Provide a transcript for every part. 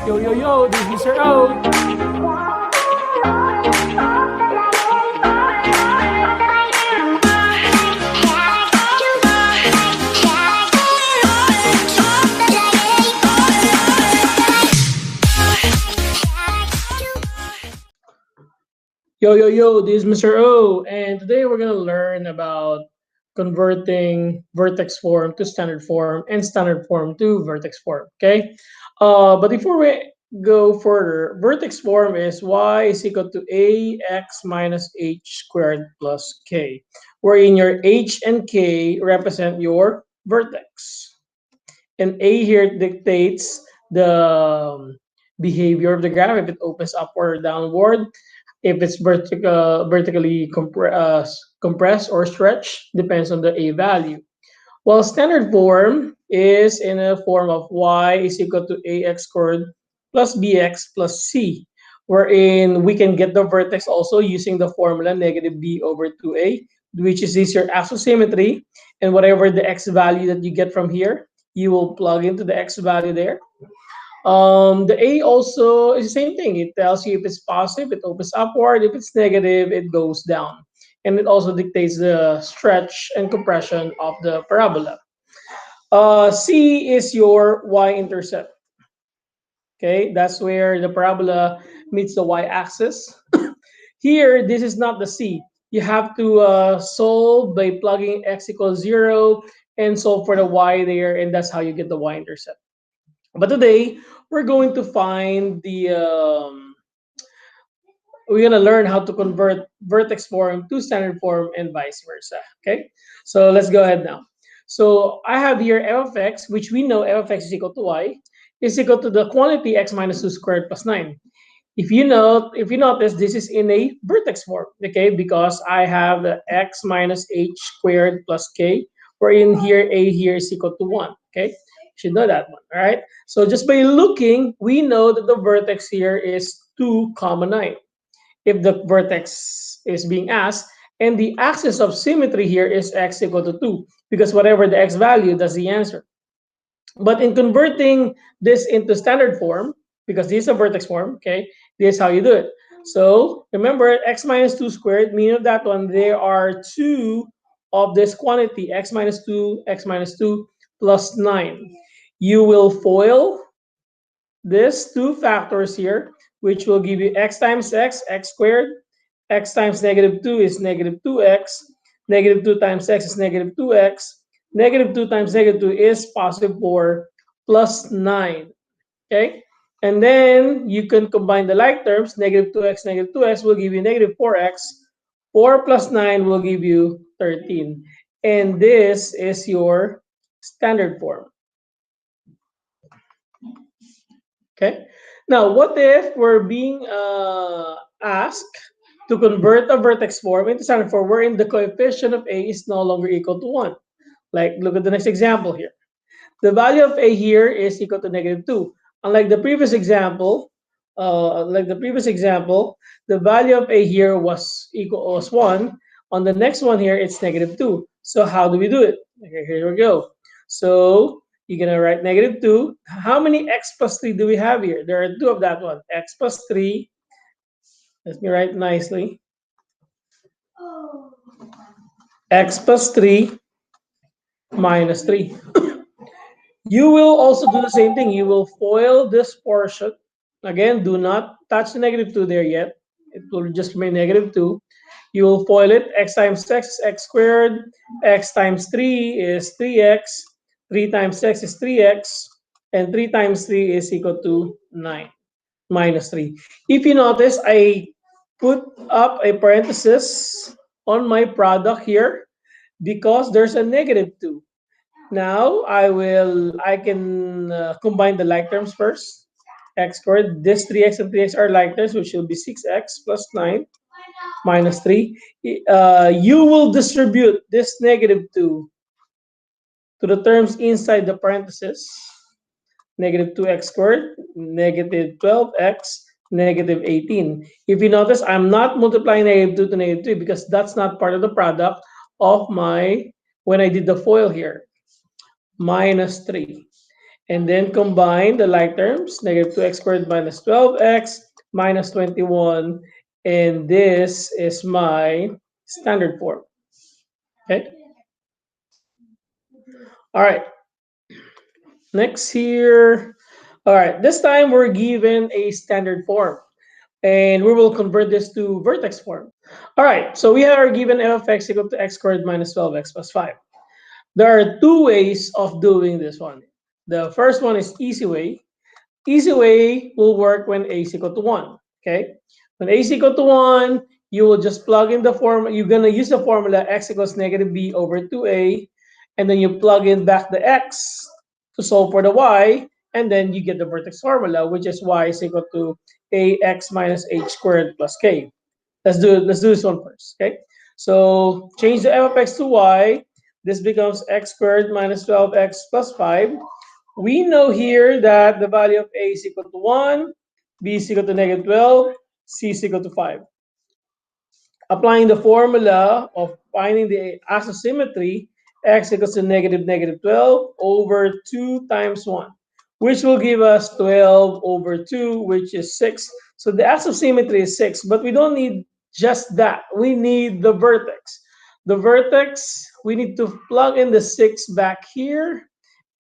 Yo, yo, yo, this is Mr. O. Yo, yo, yo, this is Mr. O, and today we're going to learn about converting vertex form to standard form and standard form to vertex form, okay? But before we go further, vertex form is y is equal to ax minus h squared plus k, wherein your h and k represent your vertex. And a here dictates the behavior of the graph, if it opens upward or downward, if it's vertically compressed or stretched, depends on the a value. While standard form is in a form of y is equal to ax squared plus bx plus c, wherein we can get the vertex also using the formula negative b over 2a, which is your axisymmetry, and whatever the x value that you get from here, you will plug into the x value there. The A also is the same thing. It tells you if it's positive, it opens upward. If it's negative, it goes down. And it also dictates the stretch and compression of the parabola. C is your y-intercept. Okay, that's where the parabola meets the y-axis. Here, this is not the C. You have to solve by plugging x equals 0 and solve for the y there, and that's how you get the y-intercept. But today we're going to find the we're gonna learn how to convert vertex form to standard form and vice versa. Okay, so let's go ahead now. So I have here f of x, which we know f of x is equal to y, is equal to the quantity x minus 2 squared plus 9. If you notice, this is in a vertex form, okay, because I have x minus h squared plus k, wherein here a here is equal to 1. Okay, you should know that one. All right. So just by looking, we know that the vertex here is 2, 9. If the vertex is being asked, and the axis of symmetry here is x equal to 2, because whatever the x value, that's the answer. But in converting this into standard form, because this is a vertex form, okay, this is how you do it. So remember, x minus 2 squared, meaning of that one, there are 2 of this quantity, x minus 2 plus 9. You will FOIL these two factors here, which will give you x times x, x squared. X times negative 2 is negative 2x. Negative 2 times x is negative 2x. Negative 2 times negative 2 is positive 4 plus 9. Okay? And then you can combine the like terms. Negative 2x will give you negative 4x. 4 plus 9 will give you 13. And this is your standard form. Okay. Now, what if we're being asked to convert a vertex form into standard form wherein the coefficient of A is no longer equal to 1? Like, look at the next example here. The value of A here is equal to negative 2. Unlike the previous example, the value of A here was 1. On the next one here, it's negative 2. So how do we do it? Okay, here we go. So you're gonna write negative 2. How many x plus 3 do we have here? There are 2 of that one. X plus 3. Let me write nicely. X plus 3 minus 3. You will also do the same thing. You will FOIL this portion. Again, do not touch the negative 2 there yet. It will just remain negative 2. You will FOIL it. X times x is x squared. X times 3 is 3x. 3 times x is 3x. And 3 times 3 is equal to 9 minus 3. If you notice, I put up a parenthesis on my product here because there's a negative 2. Now I can combine the like terms first. X squared, this 3x and 3x are like terms, which will be 6x plus 9 minus 3. You will distribute this negative 2 to the terms inside the parenthesis. Negative 2x squared, negative 12x, negative 18. If you notice, I'm not multiplying negative 2 to negative 3 because that's not part of the product of my, when I did the FOIL here. Minus 3. And then combine the like terms, negative 2x squared minus 12x minus 21. And this is my standard form. Okay. All right. Next here. All right. This time we're given a standard form. And we will convert this to vertex form. All right. So we are given f of x equal to x squared minus 12x plus 5. There are two ways of doing this one. The first one is easy way. Easy way will work when a is equal to 1. Okay? When a is equal to 1, you will just plug in the formula. You're going to use the formula x equals negative b over 2a. And then you plug in back the x to solve for the y. And then you get the vertex formula, which is y is equal to ax minus h squared plus k. Let's do this one first. Okay? So change the f of x to y. This becomes x squared minus 12x plus 5. We know here that the value of a is equal to 1, b is equal to negative 12, c is equal to 5. Applying the formula of finding the isosymmetry, x equals to negative 12 over 2 times 1, which will give us 12 over 2, which is 6. So the isosymmetry is 6, but we don't need just that. We need the vertex. The vertex, we need to plug in the 6 back here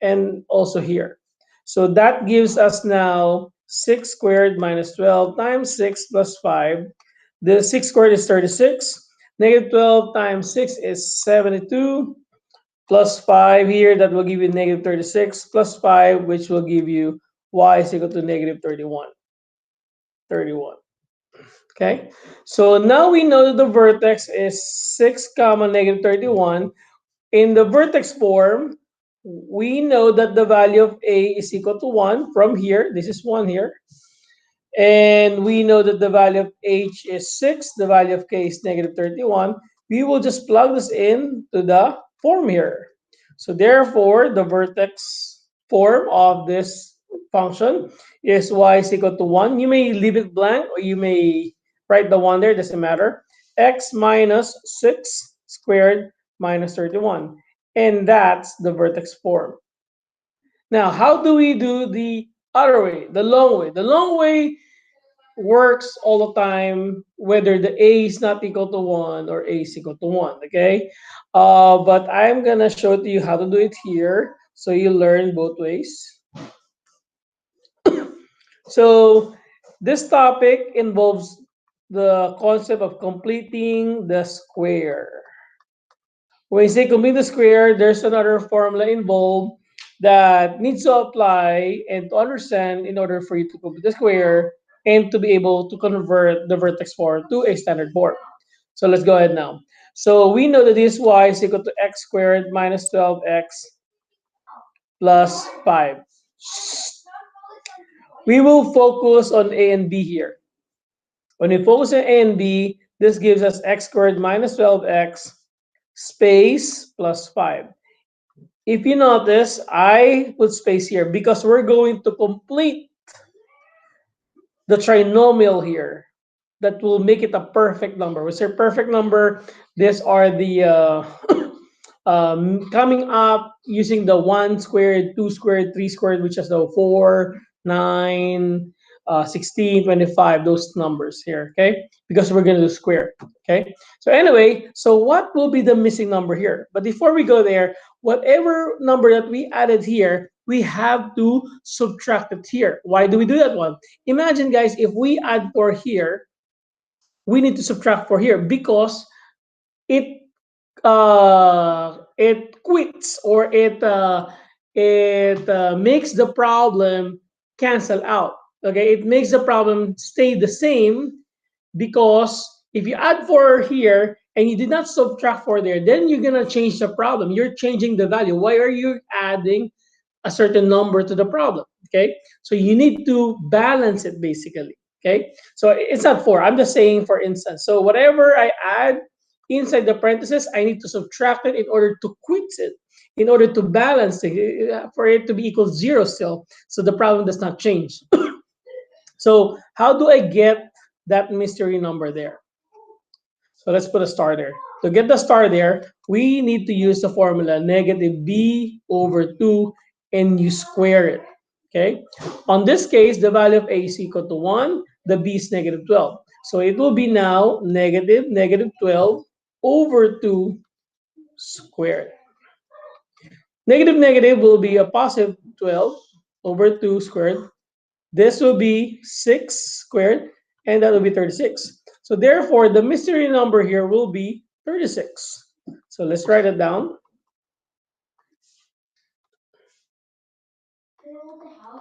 and also here. So that gives us now 6 squared minus 12 times 6 plus 5. The 6 squared is 36. Negative 12 times 6 is 72. Plus 5 here, that will give you negative 36. Plus 5, which will give you y is equal to negative 31. 31. Okay? So now we know that the vertex is 6 comma negative 31. In the vertex form, we know that the value of a is equal to 1 from here. This is 1 here. And we know that the value of h is 6. The value of k is negative 31. We will just plug this in to the form here. So therefore, the vertex form of this function is y is equal to 1. You may leave it blank or you may write the 1 there, doesn't matter. X minus 6 squared minus 31. And that's the vertex form. Now, how do we do the other way, the long way? The long way works all the time, whether the a is not equal to 1 or a is equal to 1, okay? But I'm going to show to you how to do it here so you learn both ways. So this topic involves the concept of completing the square. When you say complete the square, there's another formula involved that needs to apply and to understand in order for you to complete the square and to be able to convert the vertex form to a standard form. So let's go ahead now. So we know that this y is equal to x squared minus 12x plus 5. We will focus on a and b here. When we focus on a and b, this gives us x squared minus 12x space plus 5. If you notice, I put space here because we're going to complete the trinomial here that will make it a perfect number. What's your perfect number? These are the coming up using the 1 squared, 2 squared, 3 squared, which is the 4, 9, 16, 25, those numbers here, okay? Because we're going to do square, okay? So anyway, so what will be the missing number here? But before we go there, whatever number that we added here, we have to subtract it here. Why do we do that one? Imagine, guys, if we add 4 here, we need to subtract 4 here because it it quits or it makes the problem cancel out. Okay, it makes the problem stay the same because if you add 4 here and you did not subtract 4 there, then you're gonna change the problem. You're changing the value. Why are you adding a certain number to the problem? Okay, so you need to balance it basically. Okay, so it's not 4. I'm just saying, for instance, so whatever I add inside the parentheses, I need to subtract it in order to quit it, in order to balance it, for it to be equal to 0 still, so the problem does not change. So how do I get that mystery number there? So let's put a star there. To get the star there, we need to use the formula negative b over 2 and you square it. Okay. On this case, the value of a is equal to 1, the b is negative 12. So it will be now negative 12 over 2 squared. Negative negative will be a positive 12 over 2 squared. This will be 6 squared, and that will be 36. So therefore, the mystery number here will be 36. So let's write it down.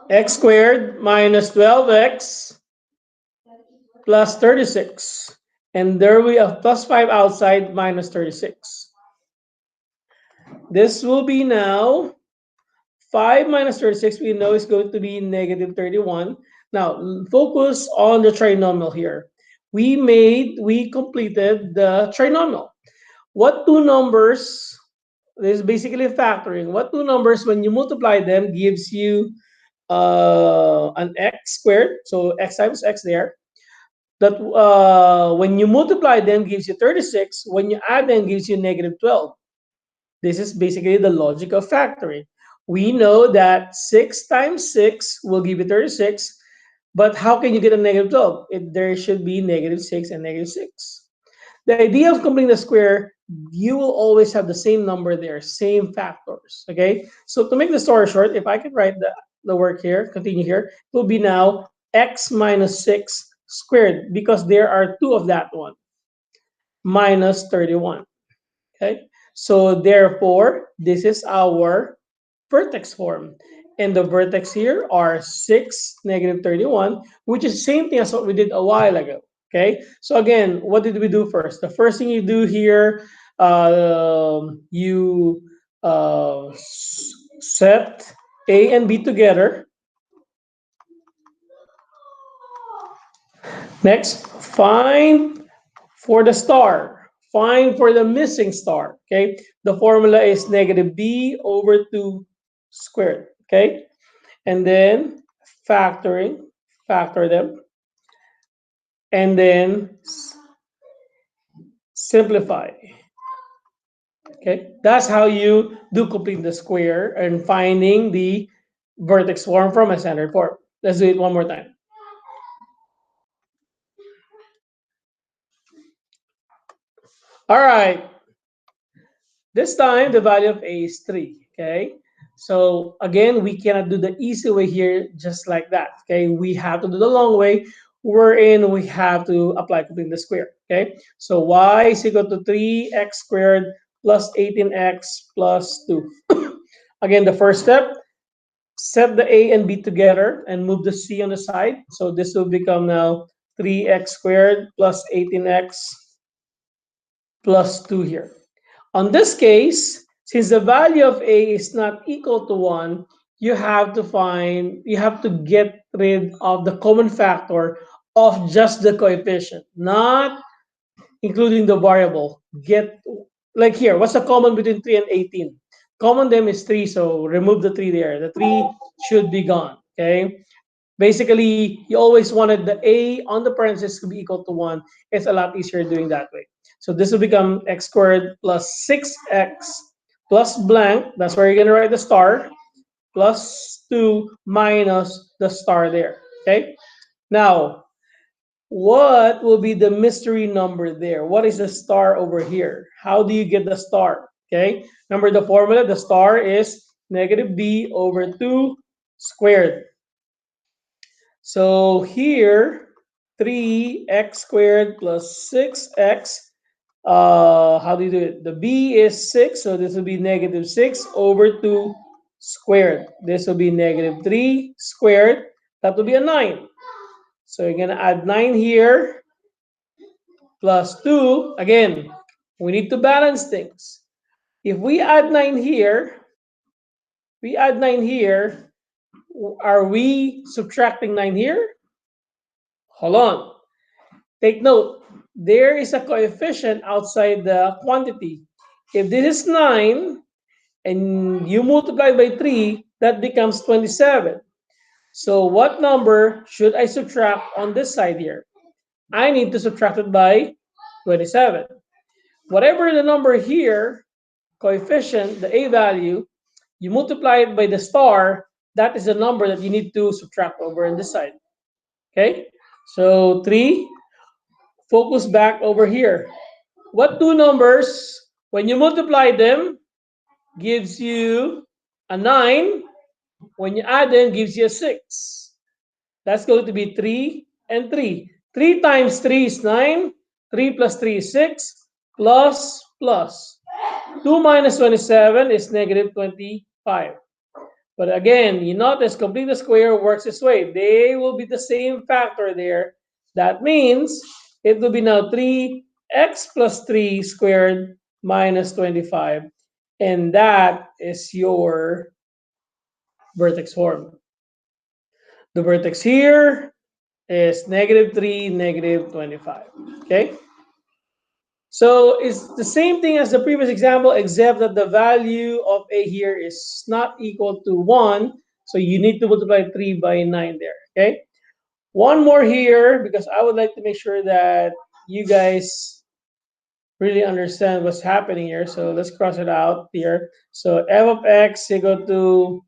X squared minus 12x plus 36. And there we have plus 5 outside minus 36. This will be now 5 minus 36, we know is going to be negative 31. Now, focus on the trinomial here. We completed the trinomial. What two numbers, this is basically factoring, what two numbers, when you multiply them, gives you an x squared, so x times x there. That when you multiply them gives you 36, when you add them gives you negative 12. This is basically the logic of factoring. We know that 6 times 6 will give you 36, but how can you get a negative 12? There should be negative 6 and negative 6. The idea of completing the square, you will always have the same number there, same factors. Okay? So to make the story short, if I could write the work here, continue here, it will be now x minus 6 squared, because there are two of that one, minus 31. Okay, so therefore, this is our vertex form. And the vertex here are 6, negative 31, which is the same thing as what we did a while ago. Okay, so again, what did we do first? The first thing you do here, you set A and B together. Next, find for the star. Find for the missing star. Okay. The formula is negative b over 2 squared. Okay. And then factor them, and then simplify. Okay. That's how you do complete the square and finding the vertex form from a standard form. Let's do it one more time. All right. This time, the value of a is 3, okay? So again, we cannot do the easy way here just like that, okay? We have to do the long way, wherein we have to apply completing the square, okay? So y is equal to 3x squared plus 18x plus 2. Again, the first step, set the a and b together and move the c on the side. So this will become now 3x squared plus 18x plus 2 here. On this case, since the value of a is not equal to 1, you have to get rid of the common factor of just the coefficient, not including the variable. Get, like here, what's the common between 3 and 18? Common them is 3, so remove the 3 there. The 3 should be gone, okay? Basically, you always wanted the a on the parentheses to be equal to 1. It's a lot easier doing that way. So this will become x squared plus 6x plus blank. That's where you're going to write the star, plus 2 minus the star there. Okay? Now, what will be the mystery number there? What is the star over here? How do you get the star? Okay? Remember the formula, the star is negative b over 2 squared. So here, 3x squared plus 6x. How do you do it? The b is 6, so this will be negative 6 over 2 squared. This will be negative 3 squared. That will be a 9. So you're going to add 9 here plus 2. Again, we need to balance things. If we add 9 here, are we subtracting 9 here? Hold on. Take note, there is a coefficient outside the quantity. If this is 9 and you multiply by 3, that becomes 27. So what number should I subtract on this side here? I need to subtract it by 27. Whatever the number here, coefficient, the a value, you multiply it by the star, that is the number that you need to subtract over on this side. Okay? So 3, focus back over here. What two numbers, when you multiply them, gives you a 9. When you add them, gives you a 6. That's going to be 3 and 3. 3 times 3 is 9. 3 plus 3 is 6. Plus. 2 minus 27 is negative 25. But again, you notice complete the square works this way. They will be the same factor there. That means it will be now 3x plus 3 squared minus 25. And that is your vertex form. The vertex here is negative 3, negative 25. Okay? So it's the same thing as the previous example, except that the value of a here is not equal to 1. So you need to multiply 3 by 9 there. Okay? One more here, because I would like to make sure that you guys really understand what's happening here. So let's cross it out here. So f of x equal to,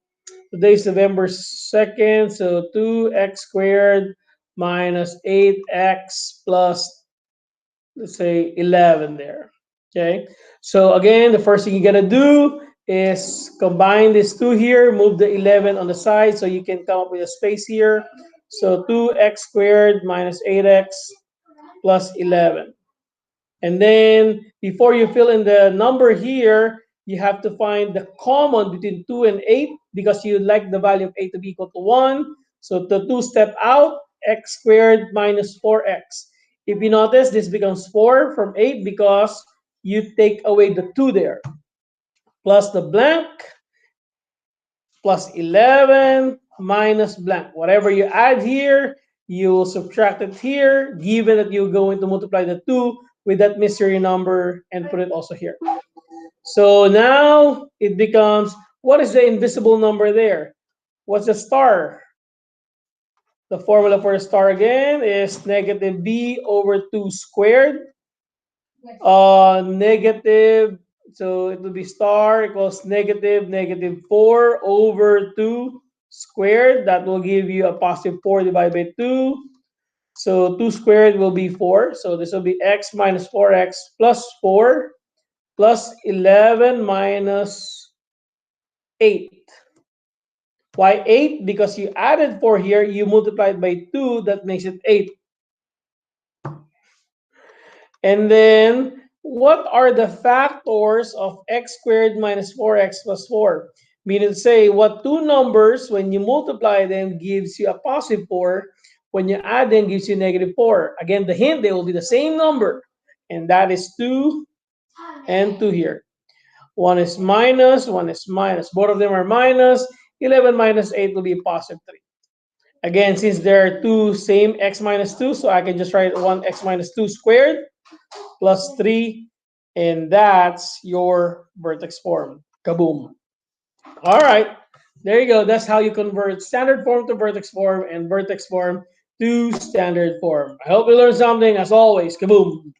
today's November 2nd, so 2x squared minus 8x plus, let's say, 11 there. Okay, so again, the first thing you gotta do is combine these two here, move the 11 on the side so you can come up with a space here. So 2x squared minus 8x plus 11. And then before you fill in the number here, you have to find the common between 2 and 8 because you like the value of 8 to be equal to 1. So the 2 step out, x squared minus 4x. If you notice, this becomes 4 from 8 because you take away the 2 there. Plus the blank, plus 11 minus blank. Whatever you add here, you will subtract it here, given that you're going to multiply the 2 with that mystery number and put it also here. So now it becomes, what is the invisible number there? What's the star? The formula for a star again is negative b over 2 squared. Negative, so it will be star equals negative 4 over 2 squared. That will give you a positive 4 divided by 2. So 2 squared will be 4. So this will be x minus 4x plus 4 plus 11 minus 8. Why 8? Because you added 4 here, you multiplied by 2, that makes it 8. And then, what are the factors of x squared minus 4x plus 4? Meaning to say, what two numbers, when you multiply them, gives you a positive 4. When you add them, gives you negative 4. Again, the hint, they will be the same number. And that is 2 and 2 here. One is minus, one is minus. Both of them are minus. 11 minus 8 will be positive 3. Again, since there are two same x minus 2, so I can just write 1x minus 2 squared plus 3, and that's your vertex form. Kaboom. All right, there you go. That's how you convert standard form to vertex form and vertex form to standard form. I hope you learned something. As always, kaboom.